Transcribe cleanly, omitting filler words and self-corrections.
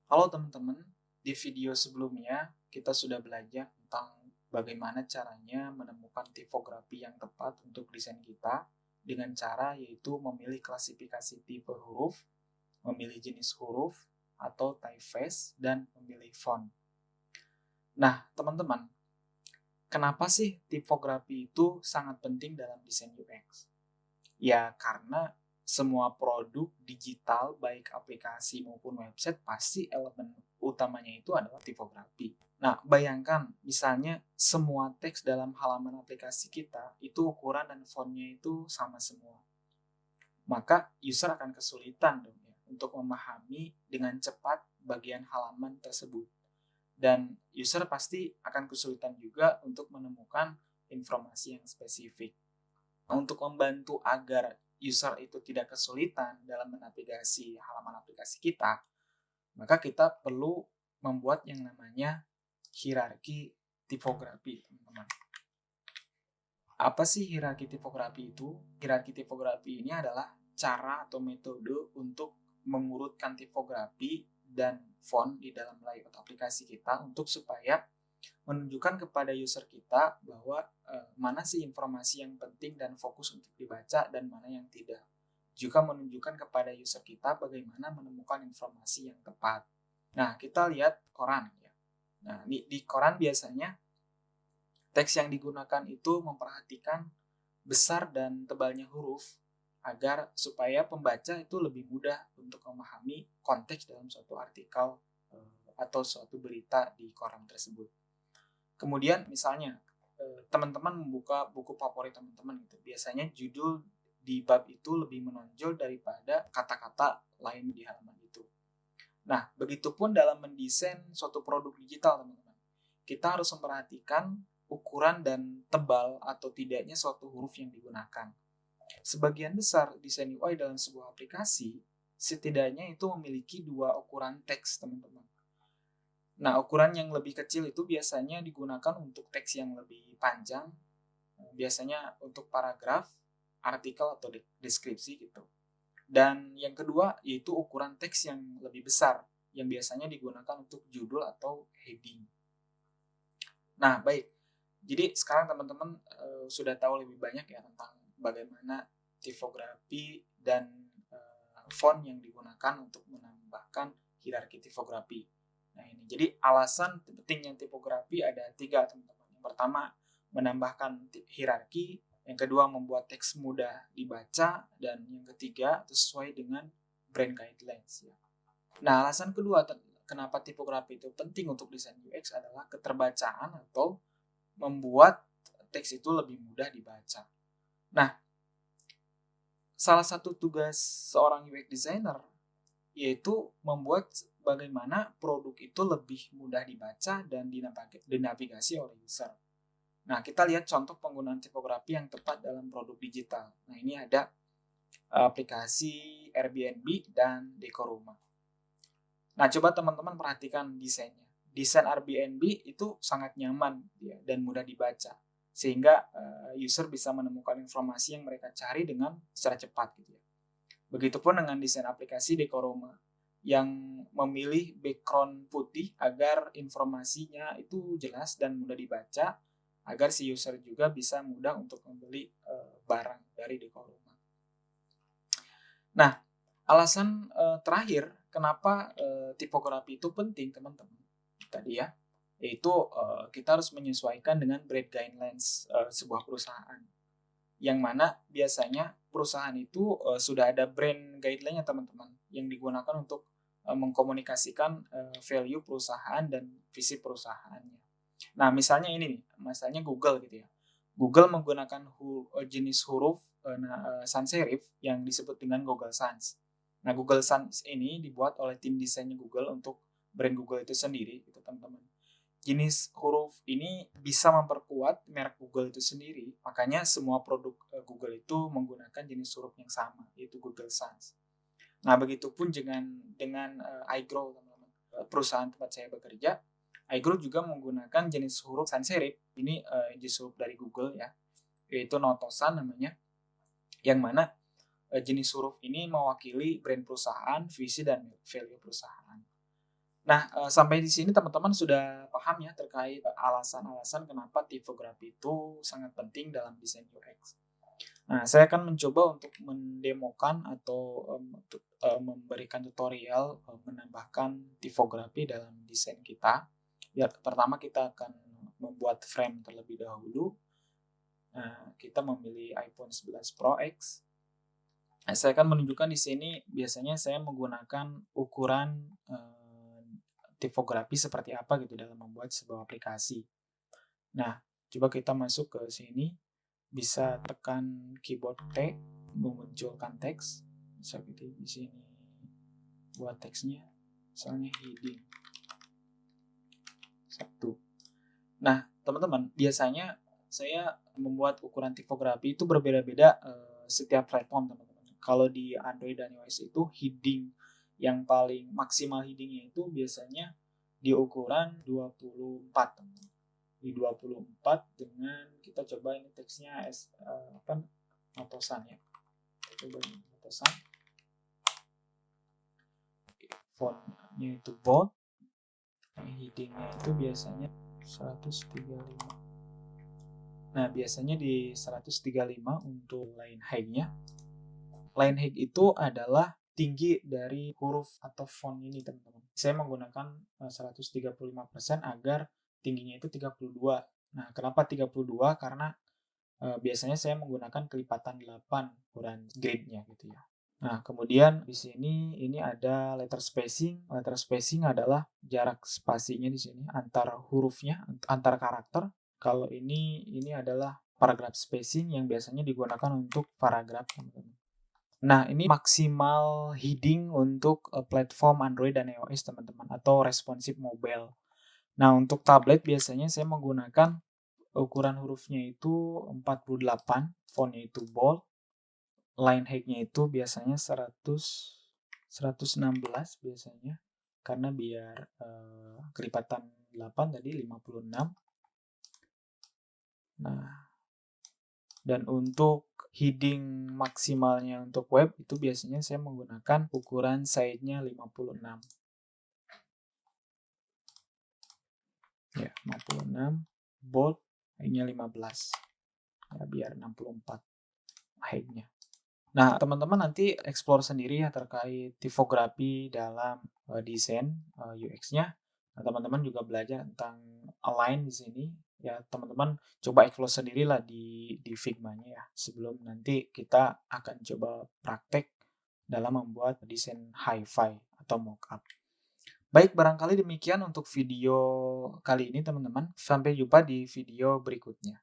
Halo teman-teman, di video sebelumnya kita sudah belajar tentang bagaimana caranya menemukan tipografi yang tepat untuk desain kita dengan cara yaitu memilih klasifikasi tipe huruf, memilih jenis huruf atau typeface, dan memilih font. Nah, teman-teman, kenapa sih tipografi itu sangat penting dalam desain UX? Ya, karena semua produk digital, baik aplikasi maupun website, pasti elemen utamanya itu adalah tipografi. Nah, bayangkan misalnya semua teks dalam halaman aplikasi kita itu ukuran dan fontnya itu sama semua. Maka user akan kesulitan dong ya untuk memahami dengan cepat bagian halaman tersebut. Dan user pasti akan kesulitan juga untuk menemukan informasi yang spesifik. Untuk membantu agar user itu tidak kesulitan dalam menavigasi halaman aplikasi kita, maka kita perlu membuat yang namanya hierarki tipografi, teman-teman. Apa sih hierarki tipografi itu? Hierarki tipografi ini adalah cara atau metode untuk mengurutkan tipografi dan font di dalam layout aplikasi kita untuk supaya menunjukkan kepada user kita bahwa mana sih informasi yang penting dan fokus untuk dibaca dan mana yang tidak. Juga menunjukkan kepada user kita bagaimana menemukan informasi yang tepat. Nah, kita lihat koran ya. Nah, di koran biasanya teks yang digunakan itu memperhatikan besar dan tebalnya huruf agar supaya pembaca itu lebih mudah untuk memahami konteks dalam suatu artikel atau suatu berita di koran tersebut. Kemudian misalnya teman-teman membuka buku favorit teman-teman gitu. Biasanya judul di bab itu lebih menonjol daripada kata-kata lain di halaman itu. Nah, begitupun dalam mendesain suatu produk digital, teman-teman. Kita harus memperhatikan ukuran dan tebal atau tidaknya suatu huruf yang digunakan. Sebagian besar desain UI dalam sebuah aplikasi setidaknya itu memiliki dua ukuran teks, teman-teman. Nah, ukuran yang lebih kecil itu biasanya digunakan untuk teks yang lebih panjang, biasanya untuk paragraf, artikel atau deskripsi gitu. Dan yang kedua yaitu ukuran teks yang lebih besar, yang biasanya digunakan untuk judul atau heading. Nah, baik. Jadi sekarang teman-teman sudah tahu lebih banyak ya tentang bagaimana tipografi dan font yang digunakan untuk menambahkan hierarki tipografi. Nah ini, jadi alasan pentingnya tipografi ada 3, teman-teman. Yang pertama, menambahkan hierarki. Yang kedua, membuat teks mudah dibaca. Dan yang ketiga, sesuai dengan brand guidelines. Ya. Nah, alasan kedua kenapa tipografi itu penting untuk desain UX adalah keterbacaan atau membuat teks itu lebih mudah dibaca. Nah, salah satu tugas seorang UX designer yaitu membuat bagaimana produk itu lebih mudah dibaca dan dinavigasi oleh user. Nah, kita lihat contoh penggunaan tipografi yang tepat dalam produk digital. Nah, ini ada aplikasi Airbnb dan Dekoruma. Nah, coba teman-teman perhatikan desainnya. Desain Airbnb itu sangat nyaman ya, dan mudah dibaca, sehingga user bisa menemukan informasi yang mereka cari dengan secara cepat gitu ya. Begitupun dengan desain aplikasi Dekoroma yang memilih background putih agar informasinya itu jelas dan mudah dibaca, agar si user juga bisa mudah untuk membeli barang dari Dekoroma. Nah, alasan terakhir kenapa tipografi itu penting, teman-teman, tadi ya, yaitu kita harus menyesuaikan dengan brand guidelines sebuah perusahaan. Yang mana biasanya perusahaan itu sudah ada brand guideline-nya, teman-teman, yang digunakan untuk mengkomunikasikan value perusahaan dan visi perusahaannya. Nah, misalnya ini nih, misalnya Google gitu ya. Google menggunakan jenis huruf sans serif yang disebut dengan Google Sans. Nah, Google Sans ini dibuat oleh tim desainnya Google untuk brand Google itu sendiri, gitu teman-teman. Jenis huruf ini bisa memperkuat merek Google itu sendiri. Makanya semua produk Google itu menggunakan jenis huruf yang sama, yaitu Google Sans. Nah, begitupun dengan iGrow, teman-teman. Perusahaan tempat saya bekerja, iGrow juga menggunakan jenis huruf sans serif. Ini jenis huruf dari Google ya, yaitu Notosan namanya, yang mana jenis huruf ini mewakili brand perusahaan, visi dan value perusahaan. Nah, sampai di sini teman-teman sudah paham ya terkait alasan-alasan kenapa tipografi itu sangat penting dalam desain UX. Nah, saya akan mencoba untuk mendemokan atau memberikan tutorial menambahkan tipografi dalam desain kita. Ya, pertama kita akan membuat frame terlebih dahulu. Nah, kita memilih iPhone 11 Pro X. Nah, saya akan menunjukkan di sini biasanya saya menggunakan ukuran tipografi seperti apa gitu dalam membuat sebuah aplikasi. Nah, coba kita masuk ke sini, bisa tekan keyboard T, memunculkan teks. Bisa gitu di sini buat teksnya, misalnya heading 1. Nah, teman-teman, biasanya saya membuat ukuran tipografi itu berbeda-beda setiap platform, teman-teman. Kalau di Android dan iOS itu heading yang paling maksimal headingnya itu biasanya di ukuran 24, teman-teman. Di 24 dengan kita coba ini teksnya apa notosan ya. Kita coba ini notosan. Fontnya itu bold. Headingnya itu biasanya 135. Nah, biasanya di 135 untuk line height-nya. Line height itu adalah tinggi dari huruf atau font ini, teman-teman. Saya menggunakan 135% agar tingginya itu 32. Nah, kenapa 32? Karena biasanya saya menggunakan kelipatan 8 ukuran grid-nya gitu ya. Nah, kemudian di sini ini ada letter spacing. Letter spacing adalah jarak spasinya di sini antar hurufnya, antar karakter. Kalau ini adalah paragraph spacing yang biasanya digunakan untuk paragraf, teman-teman. Nah, ini maksimal heading untuk platform Android dan iOS, teman-teman, atau responsive mobile. Nah, untuk tablet biasanya saya menggunakan ukuran hurufnya itu 48, fontnya itu bold, line height-nya itu biasanya 116 biasanya, karena biar kelipatan 8 tadi 56. Nah, dan untuk heading maksimalnya untuk web itu biasanya saya menggunakan ukuran size-nya 56. Ya, 56, bold, height-nya 15. Ya, biar 64 height-nya. Nah, teman-teman nanti explore sendiri ya terkait tipografi dalam desain UX-nya. Nah, teman-teman juga belajar tentang align di sini. Ya, teman-teman coba explore sendirilah di Figma-nya ya. Sebelum nanti kita akan coba praktek dalam membuat desain hi-fi atau mockup. Baik, barangkali demikian untuk video kali ini teman-teman. Sampai jumpa di video berikutnya.